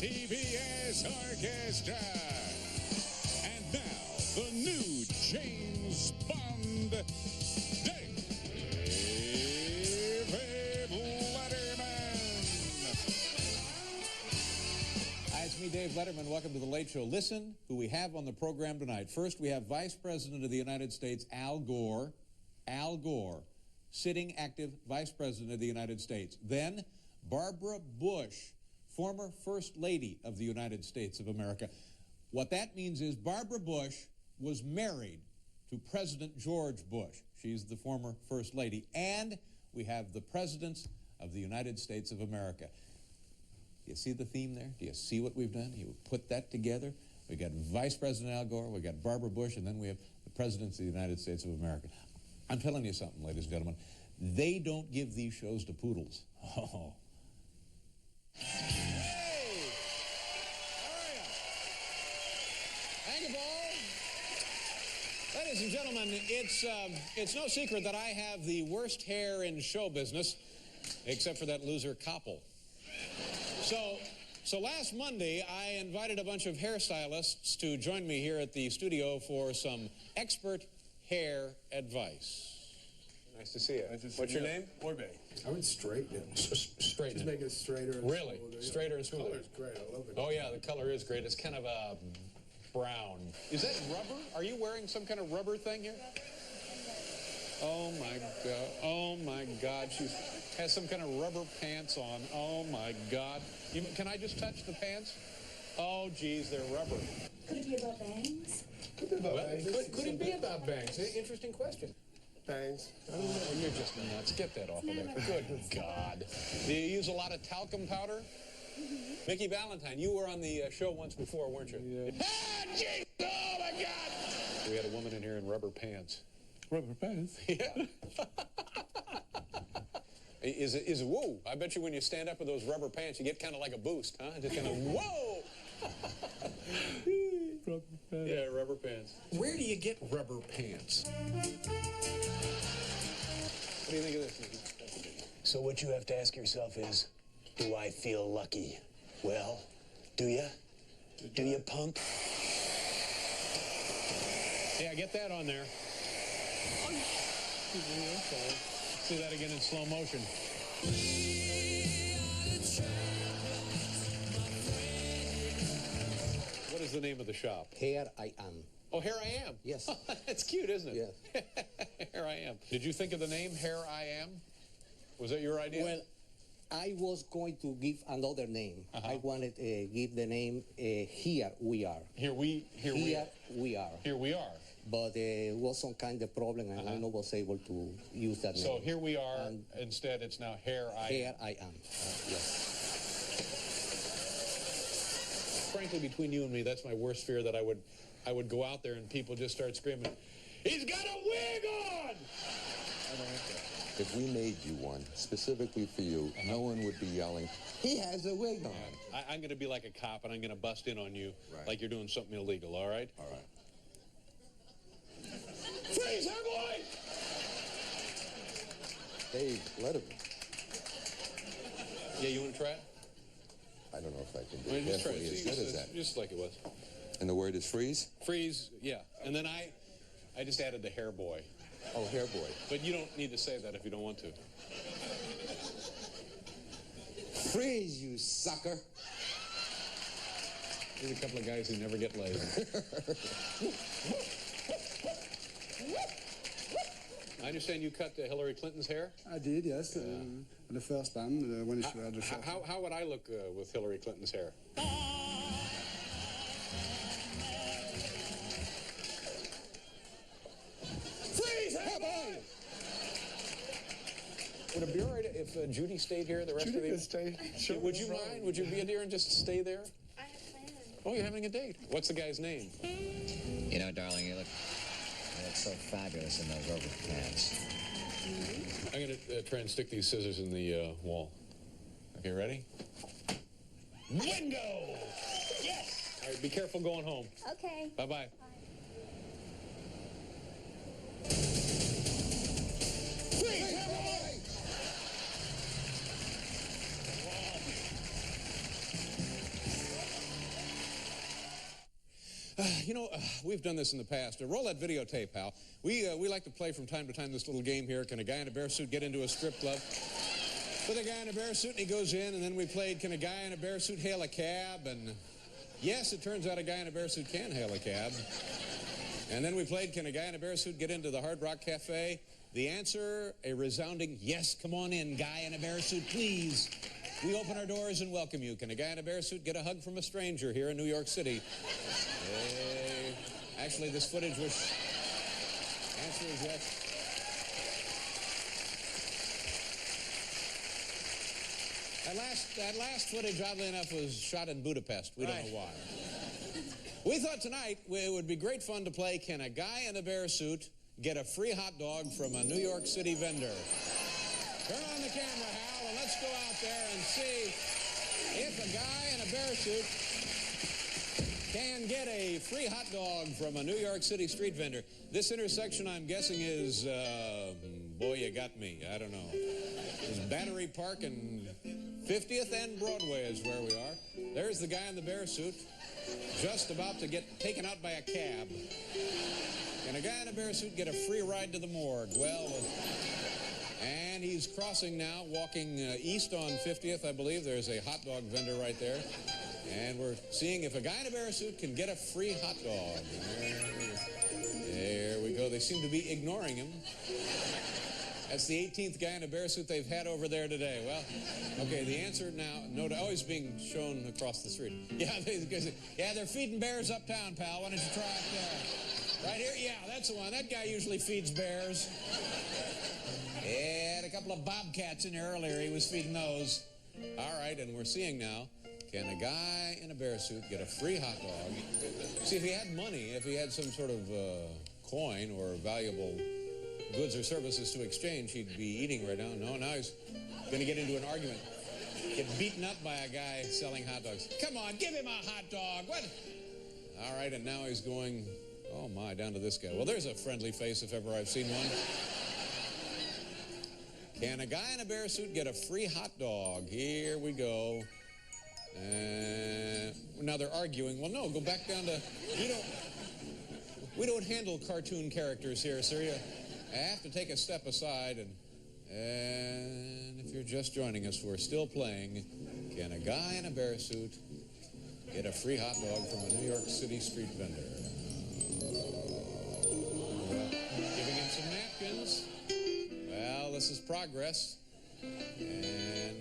CBS Orchestra. And now, the new James Bond, David Letterman. Hi, it's me, Dave Letterman. Welcome to The Late Show. Listen who we have on the program tonight. First, we have Vice President of the United States, Al Gore. Al Gore, sitting active Vice President of the United States. Then, Barbara Bush, former First Lady of the United States of America. What that means is Barbara Bush was married to President George Bush. She's the former First Lady. And we have the Presidents of the United States of America. Do you see the theme there? Do you see what we've done? You put that together. We got Vice President Al Gore, we got Barbara Bush, and then we have the Presidents of the United States of America. I'm telling you something, ladies and gentlemen. They don't give these shows to poodles. Oh. Hey! How are you? Thank you, Paul. Ladies and gentlemen, it's no secret that I have the worst hair in show business, except for that loser Koppel. So last Monday, I invited a bunch of hairstylists to join me here at the studio for some expert hair advice. Nice to see you. Nice to see What's your you. name? Orbe. I would straighten it. Straighten Just it. make it straighter and Really? smoother. Straighter and smoother. The color's great. I love it. Oh, yeah, the color is great. It's kind of a brown. Is that rubber? Are you wearing some kind of rubber thing here? Oh, my God. Oh, my God. She has some kind of rubber pants on. Oh, my God. Can I just touch the pants? Oh, geez, they're rubber. Could it be about bangs? Could be about bangs. Could it be about bangs? Interesting question. Bangs. Oh, you're just nuts. Get that off of there. Good God. Do you use a lot of talcum powder? Mm-hmm. Mickey Valentine, you were on the show once before, weren't you? Yeah. Ah, jeez! Oh, my God! We had a woman in here in rubber pants. Rubber pants? Yeah. Is it, whoa, I bet you when you stand up with those rubber pants, you get kind of like a boost, huh? Just kind of, whoa! Rubber pants. Yeah, rubber pants. Where do you get rubber pants? What do you think of this, Nicky? So what you have to ask yourself is, do I feel lucky? Well, do you? Do you, punk? Yeah, get that on there. See that again in slow motion. What is the name of the shop? Here I am. Oh, Here I Am. Yes. That's cute, isn't it? Yes. Here I Am. Did you think of the name Here I Am? Was that your idea? Well, I was going to give another name. I wanted to give the name Here We Are. Here we We Are. Here we are. But it was some kind of problem, and I was able to use that name. So Here we are. And instead, it's now Here I Am. Here I Am. Yes. Frankly, between you and me, that's my worst fear, that I would go out there and people just start screaming, "He's got a wig on!" If we made you one specifically for you, no one would be yelling, "He has a wig on." I'm going to be like a cop, and I'm going to bust in on you like you're doing something illegal, all right? All right. Freeze, her boy! Dave Letterman. Yeah, you want to try it? I don't know if I can do Well, it just try halfway it. as good as that. Just like it was. And the word is freeze? Freeze, yeah. And then I just added the hair boy. Oh, hair boy. But you don't need to say that if you don't want to. Freeze, you sucker. There's a couple of guys who never get laid. I understand you cut Hillary Clinton's hair? I did, yes. The first time when she had the shot. How would I look with Hillary Clinton's hair? Freeze, hair boy! Would it be all right if Judy stayed here the rest of the Judy could stay. Sure. Would you mind? Would you be a dear and just stay there? I have plans. Oh, you're having a date. What's the guy's name? You know, darling, you look so fabulous in those rubber pants. I'm going to try and stick these scissors in the wall. Okay, ready? Wingo! Yes! All right, be careful going home. Okay. Bye-bye. we've done this in the past. Roll that videotape, Hal. We like to play from time to time this little game here. Can a guy in a bear suit get into a strip club? With a guy in a bear suit, and he goes in, and then we played, can a guy in a bear suit hail a cab? And yes, it turns out a guy in a bear suit can hail a cab. And then we played, can a guy in a bear suit get into the Hard Rock Cafe? The answer, a resounding yes. Come on in, guy in a bear suit, please. We open our doors and welcome you. Can a guy in a bear suit get a hug from a stranger here in New York City? Actually, this footage was... Answer is yes. That last footage, oddly enough, was shot in Budapest. We don't know why. We thought tonight it would be great fun to play, can a guy in a bear suit get a free hot dog from a New York City vendor? Turn on the camera, Hal, and let's go out there and see if a guy in a bear suit can get a free hot dog from a New York City street vendor. This intersection, I'm guessing, is, boy, you got me. I don't know. It's Battery Park and 50th and Broadway is where we are. There's the guy in the bear suit, just about to get taken out by a cab. Can a guy in a bear suit get a free ride to the morgue? Well, and he's crossing now, walking east on 50th, I believe. There's a hot dog vendor right there. And we're seeing if a guy in a bear suit can get a free hot dog. There we go. They seem to be ignoring him. That's the 18th guy in a bear suit they've had over there today. Well, okay, the answer now, he's being shown across the street. Yeah, they're feeding bears uptown, pal. Why don't you try it right here? Yeah, that's the one. That guy usually feeds bears. Had a couple of bobcats in there earlier. He was feeding those. All right, and we're seeing now, can a guy in a bear suit get a free hot dog? See, if he had money, if he had some sort of coin or valuable goods or services to exchange, he'd be eating right now. No, now he's going to get into an argument. Get beaten up by a guy selling hot dogs. Come on, give him a hot dog. What? All right, and now he's going, oh my, down to this guy. Well, there's a friendly face if ever I've seen one. Can a guy in a bear suit get a free hot dog? Here we go. Now they're arguing. Well, no, go back down to, we don't handle cartoon characters here, sir. You have to take a step aside, and if you're just joining us, we're still playing, can a guy in a bear suit get a free hot dog from a New York City street vendor? Giving him some napkins. Well, this is progress. And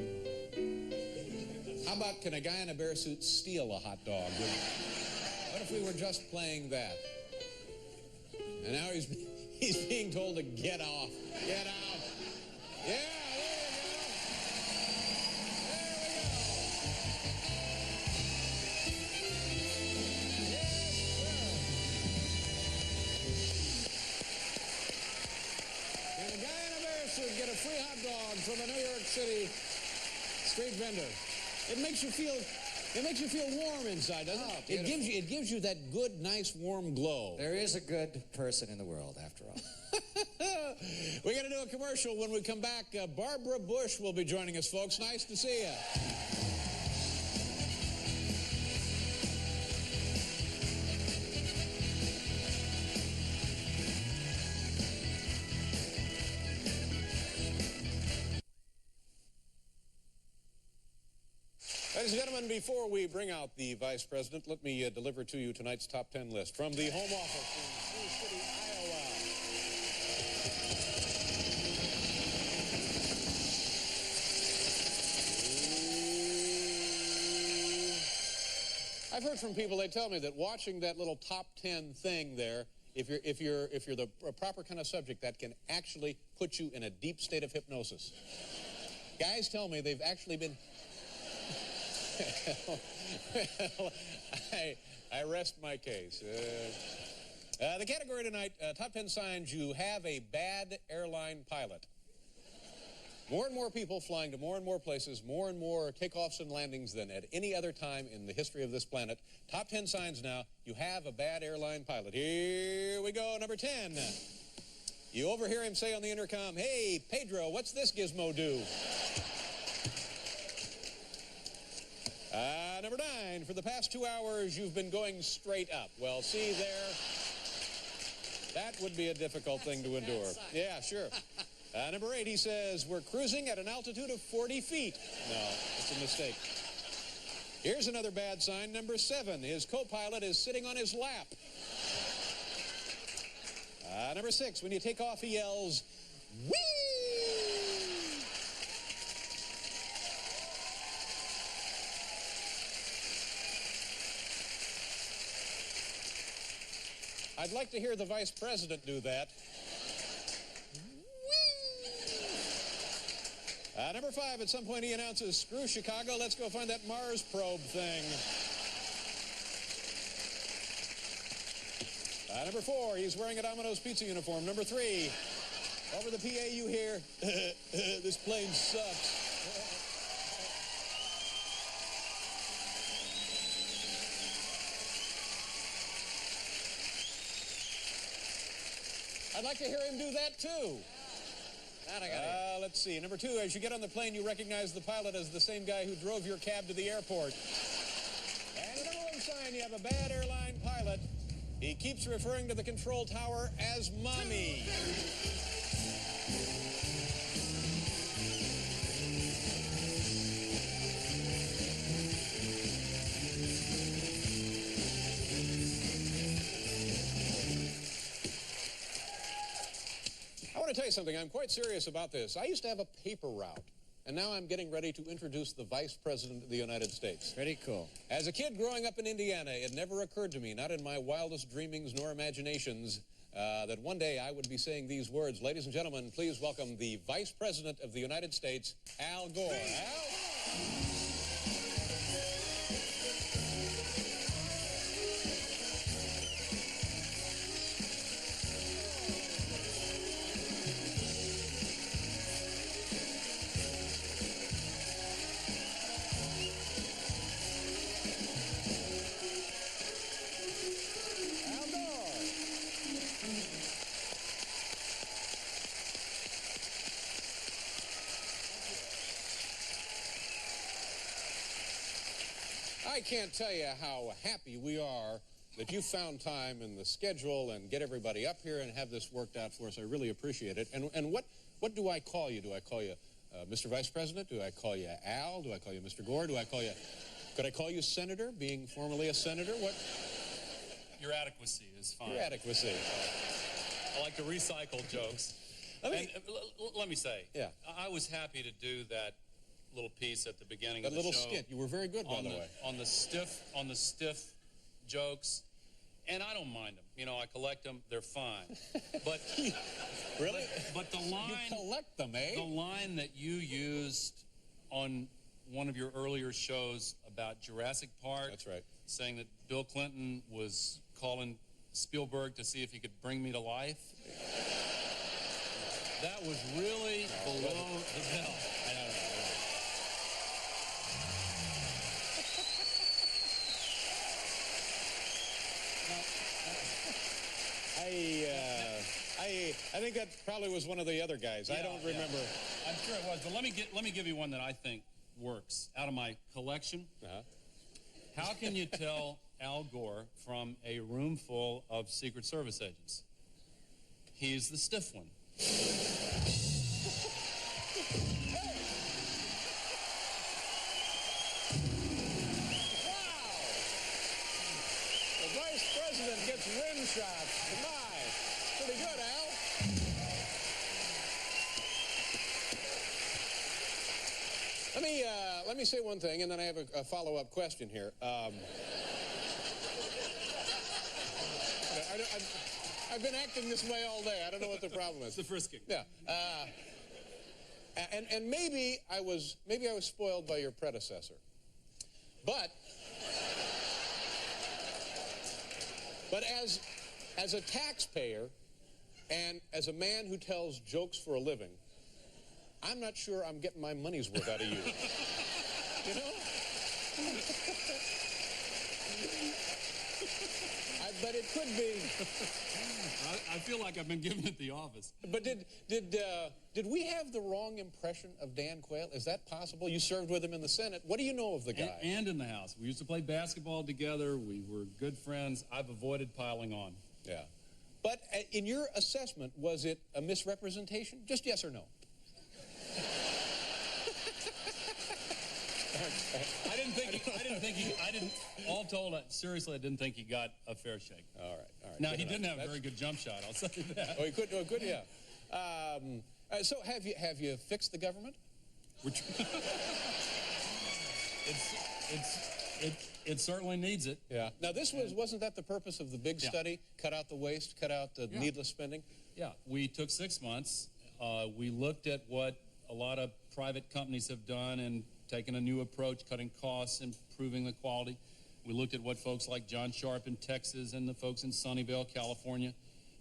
how about, can a guy in a bear suit steal a hot dog? What if we were just playing that? And now he's being told to get off. Get out. Yeah, there you go. There we go. Yes, sir. Can a guy in a bear suit get a free hot dog from a New York City street vendor? It makes you feel warm inside, doesn't it? It gives you that good, nice, warm glow. There is a good person in the world, after all. We're going to do a commercial. When we come back, Barbara Bush will be joining us, folks. Nice to see you. Ladies and gentlemen, before we bring out the Vice President, let me deliver to you tonight's top 10 list from the home office in Sioux City, Iowa. I've heard from people, they tell me that watching that little top 10 thing there, if you're the proper kind of subject, that can actually put you in a deep state of hypnosis. Guys tell me they've actually been... Well, I rest my case. The category tonight, top 10 signs you have a bad airline pilot. More and more people flying to more and more places, more and more takeoffs and landings than at any other time in the history of this planet. Top 10 signs now you have a bad airline pilot. Here we go, number 10. You overhear him say on the intercom, "Hey, Pedro, what's this gizmo do?" Number 9, for the past 2 hours, you've been going straight up. Well, see there, that would be a difficult thing to endure. Yeah, sure. Number 8, he says, we're cruising at an altitude of 40 feet. No, it's a mistake. Here's another bad sign. Number 7, his co-pilot is sitting on his lap. Number 6, when you take off, he yells, whee! I'd like to hear the Vice President do that. Number 5, at some point he announces, screw Chicago, let's go find that Mars probe thing. Number 4, he's wearing a Domino's pizza uniform. Number 3, over the PA you hear, this plane sucks. I'd like to hear him do that, too. Let's see. Number 2, as you get on the plane, you recognize the pilot as the same guy who drove your cab to the airport. And the number 1 sign, you have a bad airline pilot. He keeps referring to the control tower as Mommy. I want to tell you something. I'm quite serious about this. I used to have a paper route, and now I'm getting ready to introduce the Vice President of the United States. Pretty cool. As a kid growing up in Indiana, it never occurred to me, not in my wildest dreamings nor imaginations, that one day I would be saying these words. Ladies and gentlemen, please welcome the Vice President of the United States, Al Gore. Al? I can't tell you how happy we are that you found time in the schedule and get everybody up here and have this worked out for us. I really appreciate it. And what do I call you? Do I call you Mr. Vice President? Do I call you Al? Do I call you Mr. Gore? Do I call you... Could I call you Senator, being formerly a senator? What? Your adequacy is fine. Your adequacy. I like to recycle jokes. Let me say, yeah, I was happy to do that little piece at the beginning that of the show. That little skit. You were very good, by the way. On the stiff jokes, and I don't mind them. You know, I collect them. They're fine. But really? But the line... You collect them, eh? The line that you used on one of your earlier shows about Jurassic Park. That's right. Saying that Bill Clinton was calling Spielberg to see if he could bring me to life. That was really below the belt. I don't know. I think that probably was one of the other guys. Yeah, I don't remember. Yeah. I'm sure it was, but let me give you one that I think works out of my collection. How can you tell Al Gore from a room full of Secret Service agents? He's the stiff one. The Vice President gets rim shots. My, pretty good, Al. Let me say one thing, and then I have a follow-up question here. I've been acting this way all day. I don't know what the problem is. It's the frisking. Yeah. And maybe I was spoiled by your predecessor. But as a taxpayer and as a man who tells jokes for a living, I'm not sure I'm getting my money's worth out of you. You know? But it could be. I feel like I've been given it the office. But did we have the wrong impression of Dan Quayle? Is that possible? You served with him in the Senate. What do you know of the guy? And in the House. We used to play basketball together. We were good friends. I've avoided piling on. Yeah. But in your assessment, was it a misrepresentation? Just yes or no? All told, seriously, I didn't think he got a fair shake. All right. Now, he didn't have a very good jump shot, I'll say that. Oh, he could, yeah. So have you fixed the government? It certainly needs it. Yeah. Now, wasn't that the purpose of the big study? Cut out the waste, cut out the needless spending? Yeah. We took 6 months. We looked at what a lot of private companies have done and taken a new approach, cutting costs, improving the quality. We looked at what folks like John Sharp in Texas and the folks in Sunnyvale, California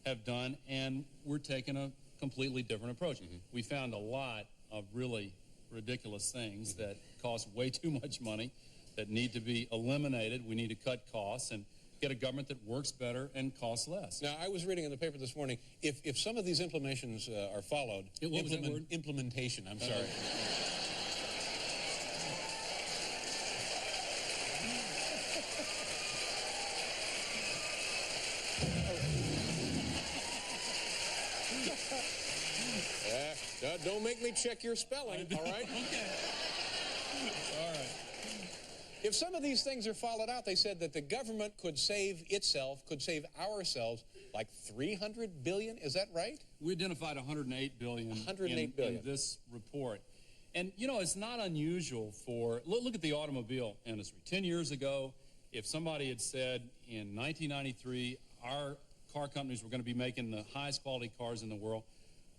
have done, and we're taking a completely different approach. We found a lot of really ridiculous things that cost way too much money, that need to be eliminated. We need to cut costs and get a government that works better and costs less. Now, I was reading in the paper this morning, if some of these implementations are followed, what was that word? Implementation, I'm sorry. Don't make me check your spelling, all right? Okay. All right. If some of these things are followed out, they said that the government could save itself, could save ourselves, like $300 billion. Is that right? We identified $108 billion, billion in this report. And, you know, it's not unusual for, look at the automobile industry. 10 years ago, if somebody had said in 1993 our car companies were going to be making the highest quality cars in the world,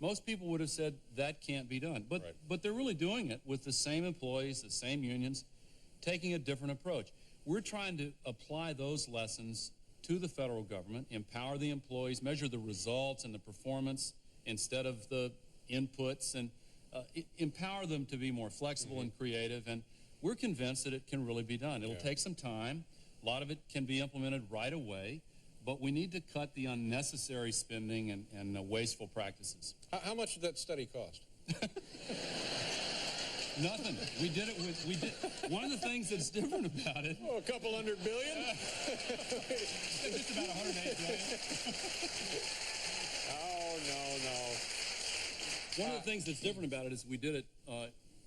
most people would have said that can't be done. But they're really doing it with the same employees, the same unions, taking a different approach. We're trying to apply those lessons to the federal government, empower the employees, measure the results and the performance instead of the inputs, and empower them to be more flexible and creative. And we're convinced that it can really be done. It'll take some time. A lot of it can be implemented right away. But we need to cut the unnecessary spending and wasteful practices. How much did that study cost? Nothing. We did it one of the things that's different about it. Oh, a couple $100 billion? Just about $108 billion. Oh, no. One of the things that's different about it is we did it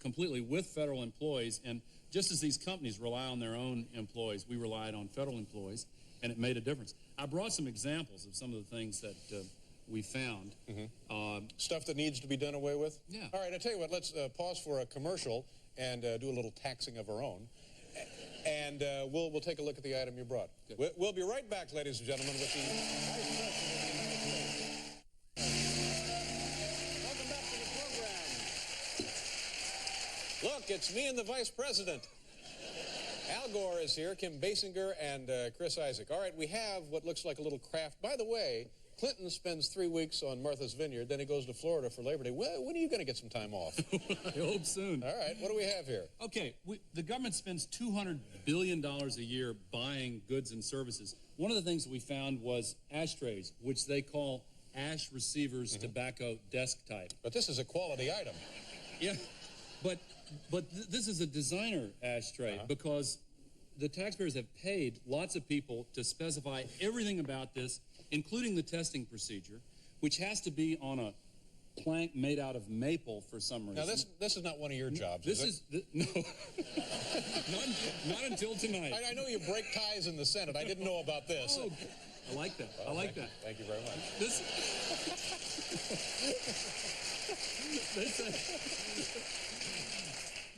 completely with federal employees, and just as these companies rely on their own employees, we relied on federal employees, and it made a difference. I brought some examples of some of the things that we found. Stuff that needs to be done away with? Yeah. All right, I tell you what, let's pause for a commercial and do a little taxing of our own. And we'll take a look at the item you brought. We'll be right back, ladies and gentlemen, with the Vice President. Welcome back to the program. Look, it's me and the Vice President. Al Gore is here, Kim Basinger, and Chris Isaac. All right, we have what looks like a little craft. By the way, Clinton spends 3 weeks on Martha's Vineyard, then he goes to Florida for Labor Day. When are you going to get some time off? I hope soon. All right, what do we have here? Okay, the government spends $200 billion a year buying goods and services. One of the things that we found was ashtrays, which they call ash receivers tobacco desk type. But this is a quality item. Yeah, but this is a designer ashtray because the taxpayers have paid lots of people to specify everything about this, including the testing procedure, which has to be on a plank made out of maple for some reason. Now, this is not one of your jobs, No, not until tonight. I know you break ties in the Senate. I didn't know about this. Oh, I like that. I like that. Thank you very much.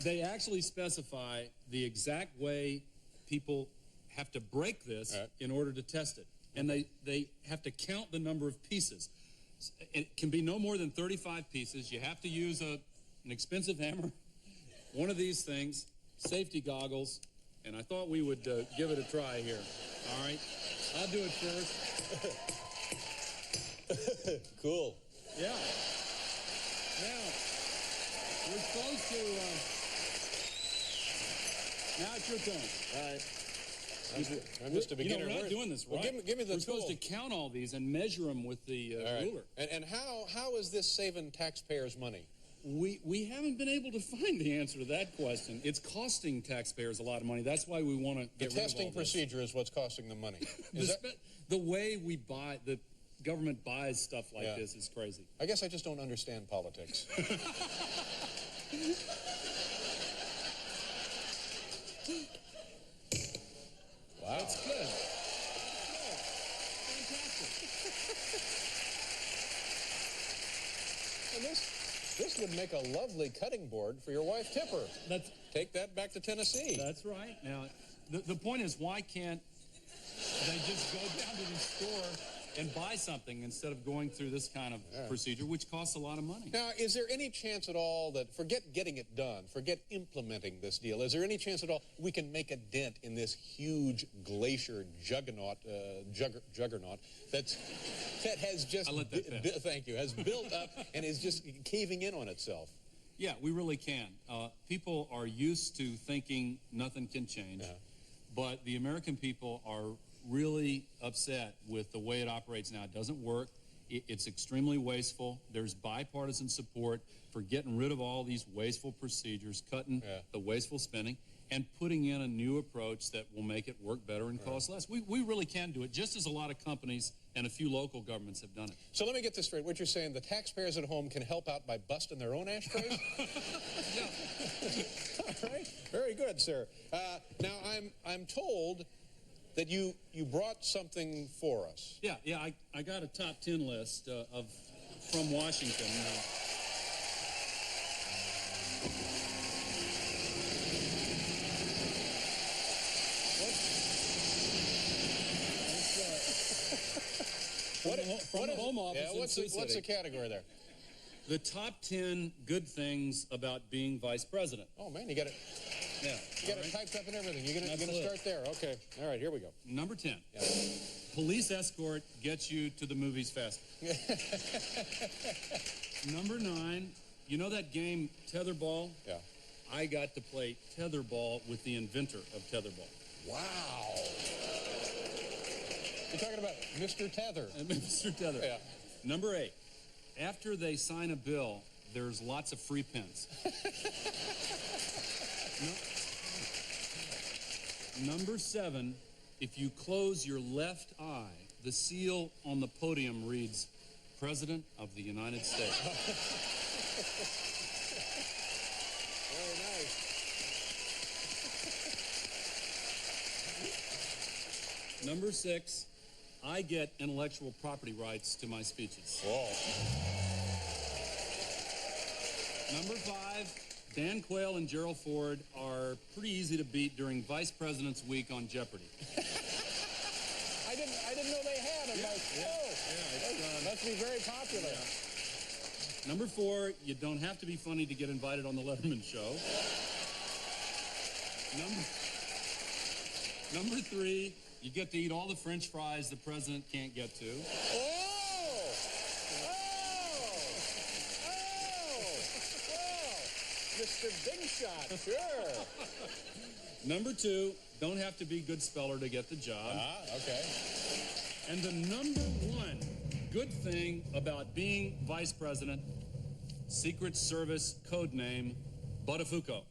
They actually specify the exact way people have to break this in order to test it. And they have to count the number of pieces. It can be no more than 35 pieces. You have to use an expensive hammer, one of these things, safety goggles, and I thought we would give it a try here. All right? I'll do it first. Cool. Yeah. Now, we're supposed to... now it's your turn. All right. I'm just a beginner. We're not doing this right. Well, give me the We're tool. supposed to count all these and measure them with the ruler. And how is this saving taxpayers money? We haven't been able to find the answer to that question. It's costing taxpayers a lot of money. That's why we want to get rid of all testing this. procedure is what's costing them money. The way we buy, the government buys stuff like this is crazy. I guess I just don't understand politics. Wow. That's good. And this would make a lovely cutting board for your wife, Tipper. Take that back to Tennessee. That's right. Now, the point is, why can't they just go down to the store and buy something instead of going through this kind of procedure, which costs a lot of money? Now, is there any chance at all that, forget getting it done, forget implementing this deal, is there any chance at all we can make a dent in this huge glacier juggernaut that has just, thank you, has built up and is just caving in on itself? Yeah, we really can. People are used to thinking nothing can change, but the American people are really upset with the way it operates now. It doesn't work. It's extremely wasteful. There's bipartisan support for getting rid of all these wasteful procedures, cutting the wasteful spending, and putting in a new approach that will make it work better and cost less. We really can do it, just as a lot of companies and a few local governments have done it. So let me get this straight. What you're saying, the taxpayers at home can help out by busting their own ashtrays? Yeah. All right. Very good, sir. Now, I'm told that you brought something for us. Yeah, I got a top 10 list from Washington. From the Home Office in Sioux City. What's the category there? The top 10 good things about being vice president. Oh, man, you got it. Yeah. You got it typed up and everything. You're gonna start there. Okay. All right, here we go. Number 10. Yeah. Police escort gets you to the movies faster. Number 9. You know that game Tetherball? Yeah. I got to play Tetherball with the inventor of Tetherball. Wow. You're talking about Mr. Tether. Mr. Tether. Yeah. Number 8. After they sign a bill, there's lots of free pens. Number 7, if you close your left eye, the seal on the podium reads, President of the United States. Very nice. Number 6, I get intellectual property rights to my speeches. Whoa. Number 5, Dan Quayle and Gerald Ford are pretty easy to beat during Vice President's Week on Jeopardy. I didn't know they had them. Must be very popular. Yeah. Number 4, you don't have to be funny to get invited on the Letterman show. Number 3, you get to eat all the French fries the president can't get to. Mr. Big Shot, sure. Number 2, don't have to be good speller to get the job. Okay. And the number 1 good thing about being vice president, Secret Service code name, Buttafuoco.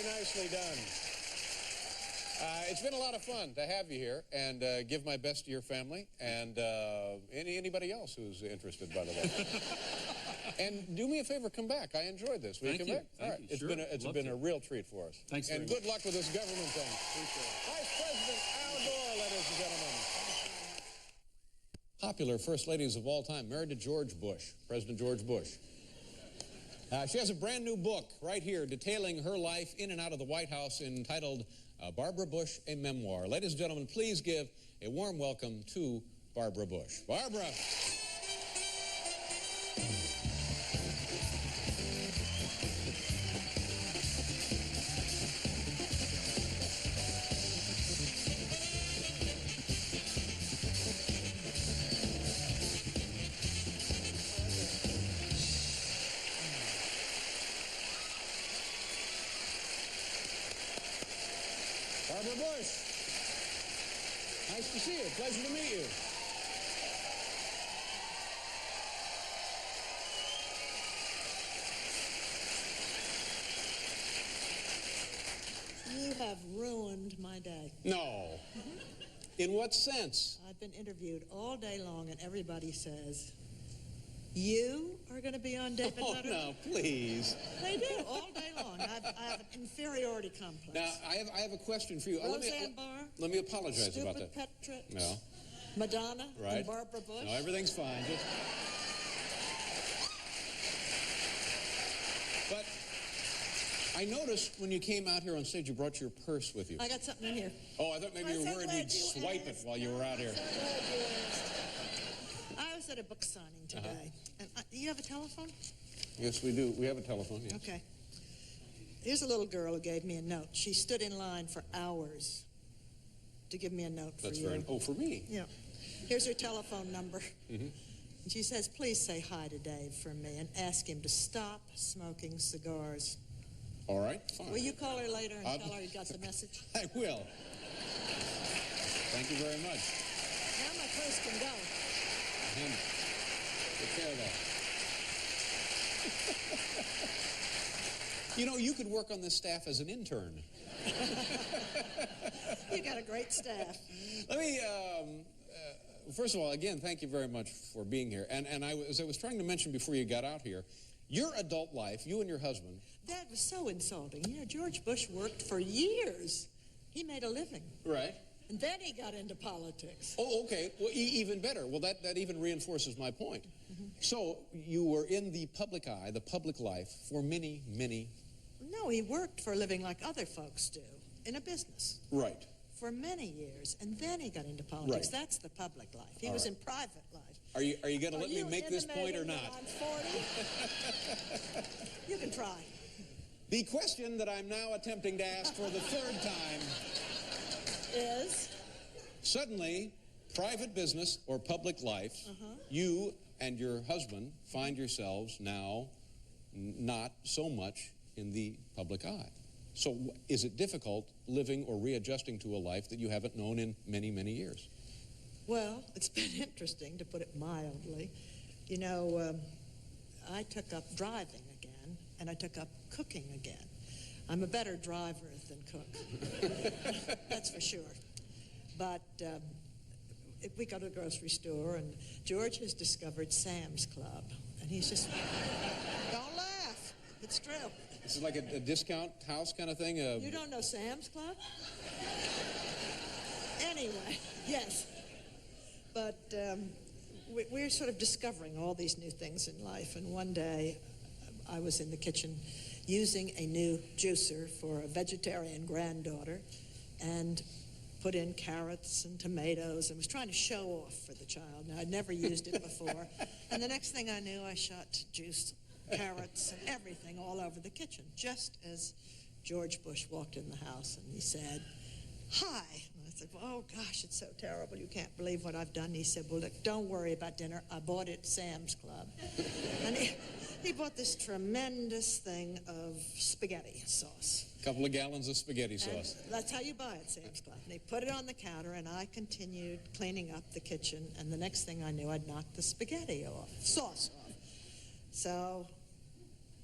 Nicely done. It's been a lot of fun to have you here and give my best to your family and anybody else who's interested, by the way. And do me a favor, come back. I enjoyed this. Will you come back? All right. It's been a real treat for us. Thanks and good luck with this government thing. Vice President Al Gore, ladies and gentlemen. Popular first ladies of all time, married to George Bush, President George Bush. She has a brand new book right here detailing her life in and out of the White House entitled Barbara Bush, a Memoir. Ladies and gentlemen, please give a warm welcome to Barbara Bush. Barbara. Nice to see you. Pleasure to meet you. You have ruined my day. No. In what sense? I've been interviewed all day long, and everybody says, you are going to be on David Letterman? No, please. They do, all day long. I have an inferiority complex. Now, I have a question for you. Roseanne Barr. Let me apologize about that. Stupid pet trips. No. Madonna Right. and Barbara Bush. No, everything's fine. But I noticed when you came out here on stage, you brought your purse with you. I got something in here. Oh, I thought maybe you were worried we'd swipe it while you were out here. I was at a book signing today. And you have a telephone? Yes, we do. We have a telephone, yes. Okay. Here's a little girl who gave me a note. She stood in line for hours to give me a note for you. Oh, for me? Yeah. Here's her telephone number. Mm-hmm. And she says, please say hi to Dave from me and ask him to stop smoking cigars. All right, fine. Will you call her later and tell her you got the message? I will. Thank you very much. Now my purse can go. Take care of that. You know, you could work on this staff as an intern. You got a great staff. Let me, first of all, again, thank you very much for being here. And as I was trying to mention before you got out here, your adult life, you and your husband. That was so insulting. You know, George Bush worked for years. He made a living. Right. And then he got into politics. Oh, okay. Well, even better. Well, that even reinforces my point. Mm-hmm. So you were in the public eye, the public life, for many, many... No, he worked for a living like other folks do, in a business. Right. For many years, and then he got into politics. Right. That's the public life. He was in private life. Are you going to let me make this point or not? I'm 40? You can try. The question that I'm now attempting to ask for the third time is? Suddenly, private business or public life, you and your husband find yourselves now not so much in the public eye. So is it difficult living or readjusting to a life that you haven't known in many, many years? Well, it's been interesting, to put it mildly. You know, I took up driving again, and I took up cooking again. I'm a better driver than cook. That's for sure. But if we go to the grocery store, and George has discovered Sam's Club, and he's just, don't laugh, it's true. This is like a discount house kind of thing? You don't know Sam's Club? Anyway, yes. But we're sort of discovering all these new things in life. And one day, I was in the kitchen using a new juicer for a vegetarian granddaughter and put in carrots and tomatoes and was trying to show off for the child. Now, I'd never used it before. And the next thing I knew, I shot juice, carrots, and everything all over the kitchen, just as George Bush walked in the house, and he said, hi. And I said, well, oh, gosh, it's so terrible. You can't believe what I've done. And he said, well, look, don't worry about dinner. I bought it at Sam's Club. And he bought this tremendous thing of spaghetti sauce. A couple of gallons of spaghetti sauce. And that's how you buy it, Sam's Club. And he put it on the counter, and I continued cleaning up the kitchen, and the next thing I knew, I'd knocked the spaghetti sauce off. So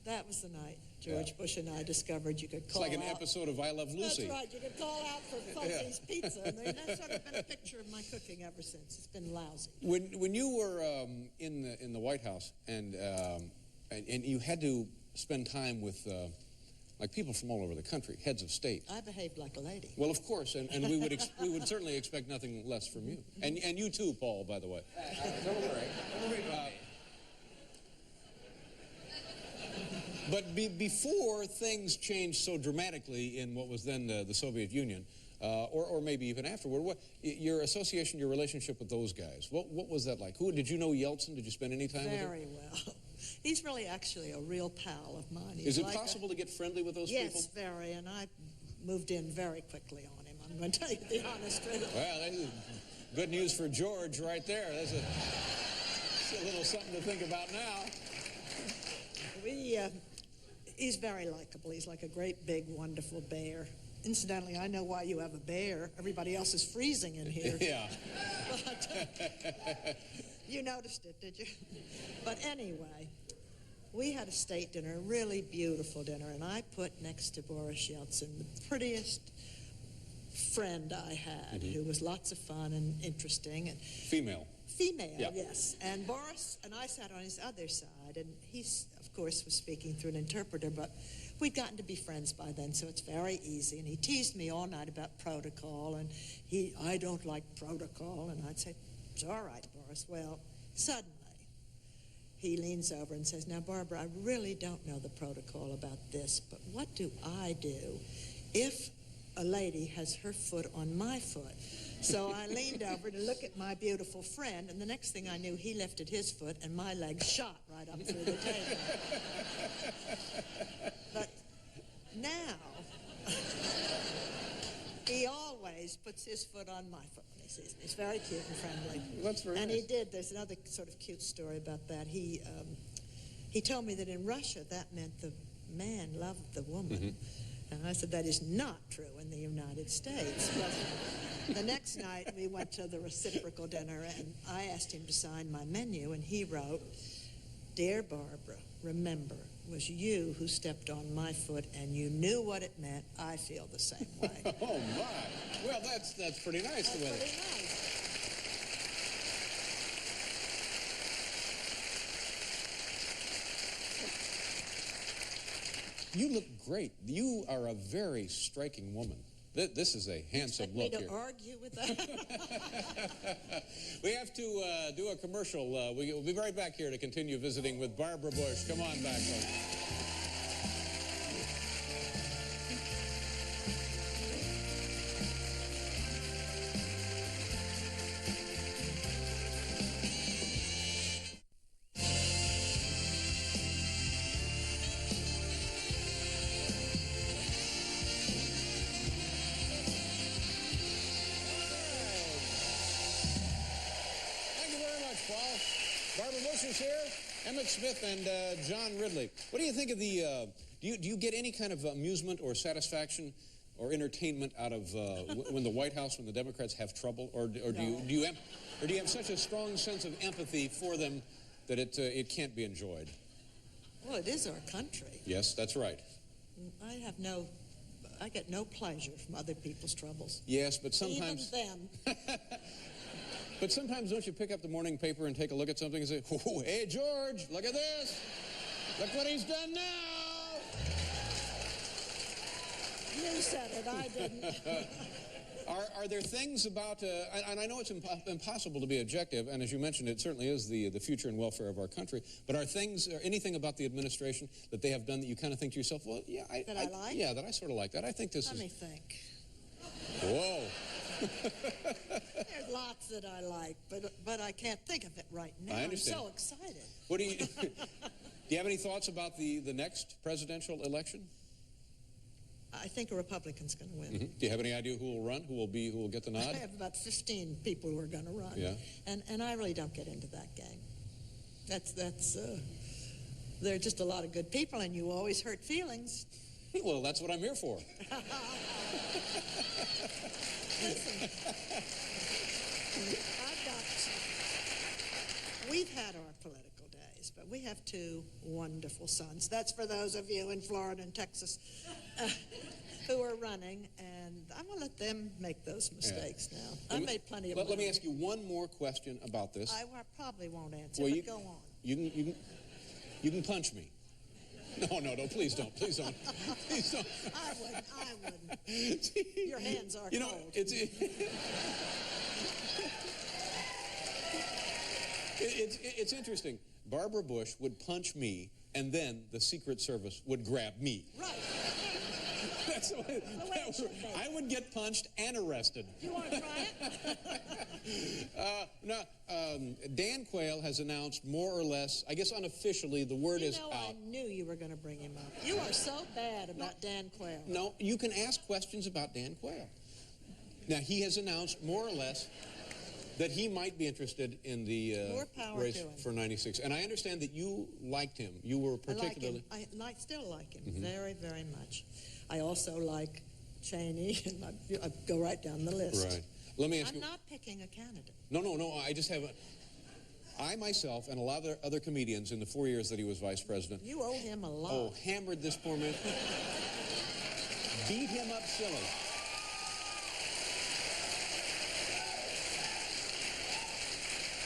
that was the night George Bush and I discovered you could call out. It's like an episode of I Love Lucy. That's right. You could call out for Fuzzy's Pizza. And that's sort of been a picture of my cooking ever since. It's been lousy. When you were in the White House and you had to spend time with like people from all over the country, heads of state. I behaved like a lady. Well, of course, and we would certainly expect nothing less from you, and you too, Paul. By the way. Don't worry. But before things changed so dramatically in what was then the Soviet Union, or maybe even afterward, your association, your relationship with those guys, what was that like? Did you know Yeltsin? Did you spend any time with him? Very well. He's really actually a real pal of mine. Is it possible to get friendly with those people? Yes, very, and I moved in very quickly on him. I'm going to tell you the honest truth. Well, that is good news for George right there. That's a little something to think about now. He's very likable. He's like a great, big, wonderful bear. incidentally, I know why you have a bear. Everybody else is freezing in here. Yeah. But you noticed it, did you? But anyway, we had a state dinner, a really beautiful dinner, and I put next to Boris Yeltsin the prettiest friend I had, who was lots of fun and interesting. And Female. female, Yeah. yes. And Boris and I sat on his other side, and he's, of course, was speaking through an interpreter, but we'd gotten to be friends by then, so it's very easy. And he teased me all night about protocol, and I don't like protocol, and I'd say, it's all right, Boris. Well, suddenly, he leans over and says, now, Barbara, I really don't know the protocol about this, but what do I do if a lady has her foot on my foot? So I leaned over to look at my beautiful friend, and the next thing I knew, he lifted his foot, and my leg shot right up through the table. But now, he always puts his foot on my foot when he sees me. He's very cute and friendly. That's very And nice. he did. There's another sort of cute story about that. He told me that in Russia, that meant the man loved the woman. And I said, that is not true in the United States. But the next night, we went to the reciprocal dinner, and I asked him to sign my menu, and he wrote, Dear Barbara, remember, it was you who stepped on my foot, and you knew what it meant. I feel the same way. Oh, my. Well, that's pretty nice. That's the way pretty nice. You look great. You are a very striking woman. This is a handsome look Expect me here. to argue with that? We have to do a commercial. We'll be right back here to continue visiting with Barbara Bush. Come on back, folks. Thank you very much, Paul. Barbara Bush is here, Emmett Smith, and John Ridley. What do you think of the, do you get any kind of amusement or satisfaction or entertainment out of when the White House, when the Democrats have trouble? Or do you have such a strong sense of empathy for them that it can't be enjoyed? Well, it is our country. Yes, that's right. I get no pleasure from other people's troubles. Yes, but sometimes... Even them. But sometimes don't you pick up the morning paper and take a look at something and say, oh, hey, George, look at this. Look what he's done now. You said it, I didn't. Are there things about, and I know it's impossible to be objective, and as you mentioned, it certainly is the future and welfare of our country, but are anything about the administration that they have done that you kind of think to yourself, well, yeah, I like? Yeah, that I sort of like that. I think this Let is... me think. Whoa. There's lots that I like, but I can't think of it right now. I understand. I'm so excited. What do you have any thoughts about the next presidential election? I think a Republican's going to win. Do you have any idea who will run, who will get the nod? I have about 15 people who are going to run. Yeah. And I really don't get into that game. There are just a lot of good people, and you always hurt feelings. Well, that's what I'm here for. Listen, we've had our political days, but we have two wonderful sons. That's for those of you in Florida and Texas who are running, and I'm going to let them make those mistakes now. I've made plenty of Let me ask you one more question about this. I probably won't answer, Well, but go on. You can punch me. No, please don't. Please don't. Please don't. I wouldn't. Your hands are cold. It's interesting. Barbara Bush would punch me, and then the Secret Service would grab me. Right. That's the way that would, I would get punched and arrested. You want to try it? Now, Dan Quayle has announced more or less, I guess unofficially, the word is out. I knew you were going to bring him up. You are so bad about Dan Quayle. No, you can ask questions about Dan Quayle. Now, he has announced more or less that he might be interested in the race for 96. And I understand that you liked him. You were particularly... I still like him very, very much. I also like Cheney, and I go right down the list. Right. Let me ask I'm you. not picking a candidate. No. I just have I myself and a lot of other comedians in the 4 years that he was vice president. You owe him a lot. Oh, hammered this poor man. Beat him up silly.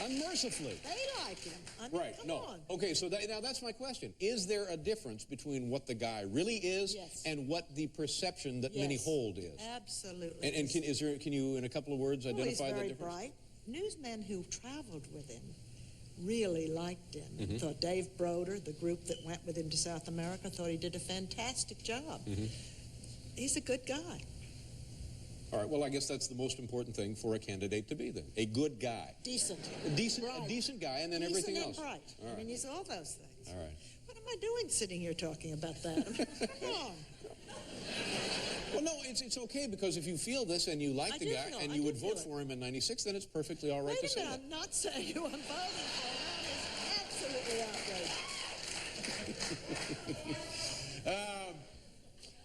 Unmercifully. They like him. I mean, Right, come no. on. Okay, so now that's my question. Is there a difference between what the guy really is Yes. and what the perception that many Yes. hold is? Absolutely. And can you, in a couple of words, Well, identify he's the very difference? bright. Newsmen who traveled with him really liked him. Mm-hmm. Thought Dave Broder, the group that went with him to South America, thought he did a fantastic job. Mm-hmm. He's a good guy. All right, well, I guess that's the most important thing for a candidate to be then. A good guy. Decent. A decent Bright. guy, and then Decent everything and else. bright. All I right. mean, he's all those things. All right. What am I doing sitting here talking about that? Come on. Well, no, it's okay, because if you feel this and you like I the do guy feel- and I you do would vote feel it. for him in '96, then it's perfectly all right Wait to a say minute, that. I'm not saying who I'm voting for. That is absolutely outrageous.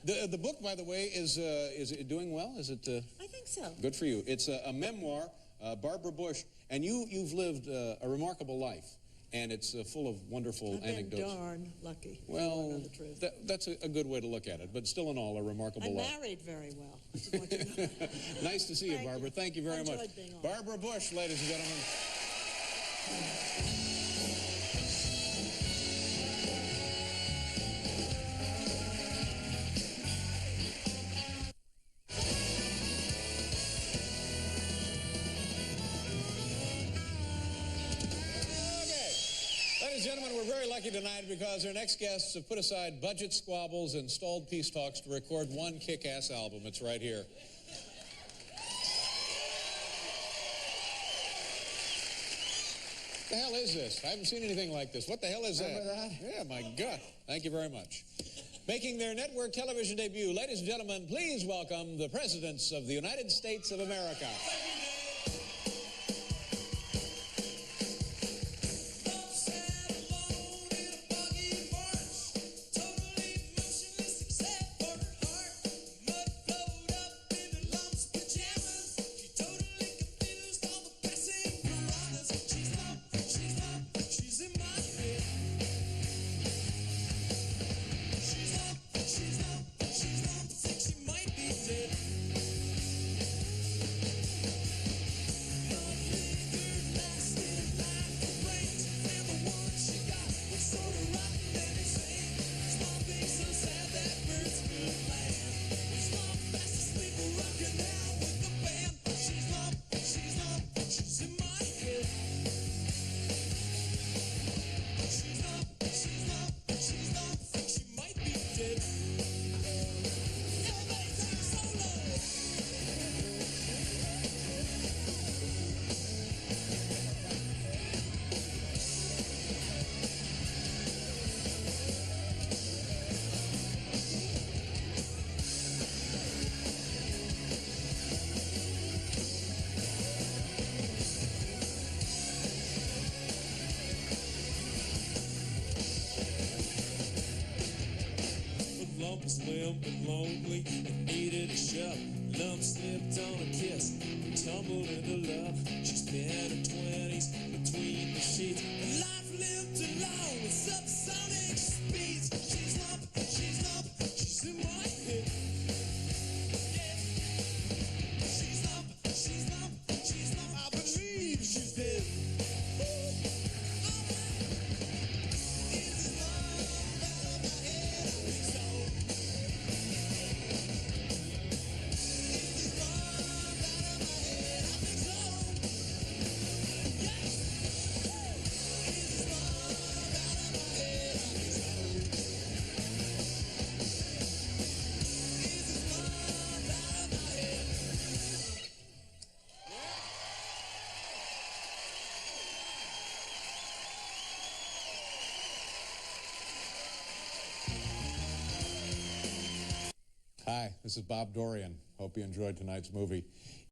The book, by the way, is it doing well? Is it I think so. good for you? It's a memoir, Barbara Bush, and you've lived a remarkable life, and it's full of wonderful I've been anecdotes. darn lucky. to Well, know the truth. that's a good way to look at it, but still in all, a remarkable I'm life. married very well. I just want you to know. Nice to see you, Thank Barbara. you. Thank you very I much. enjoyed being on. Barbara Bush, ladies and gentlemen. Ladies and gentlemen, we're very lucky tonight because our next guests have put aside budget squabbles and stalled peace talks to record one kick-ass album. It's right here. What the hell is this? I haven't seen anything like this. What the hell is Remember that? Yeah, my God. Thank you very much. Making their network television debut, ladies and gentlemen, please welcome the presidents of the United States of America. Lump was limp and lonely and needed a shove. Lump slipped on a kiss and tumbled into love. She spent her 20s between the sheets, and life lived along with subsonic speeds. She's lump, she's in my head. Yeah. She's lump, I believe she's dead. Hi, this is Bob Dorian. Hope you enjoyed tonight's movie.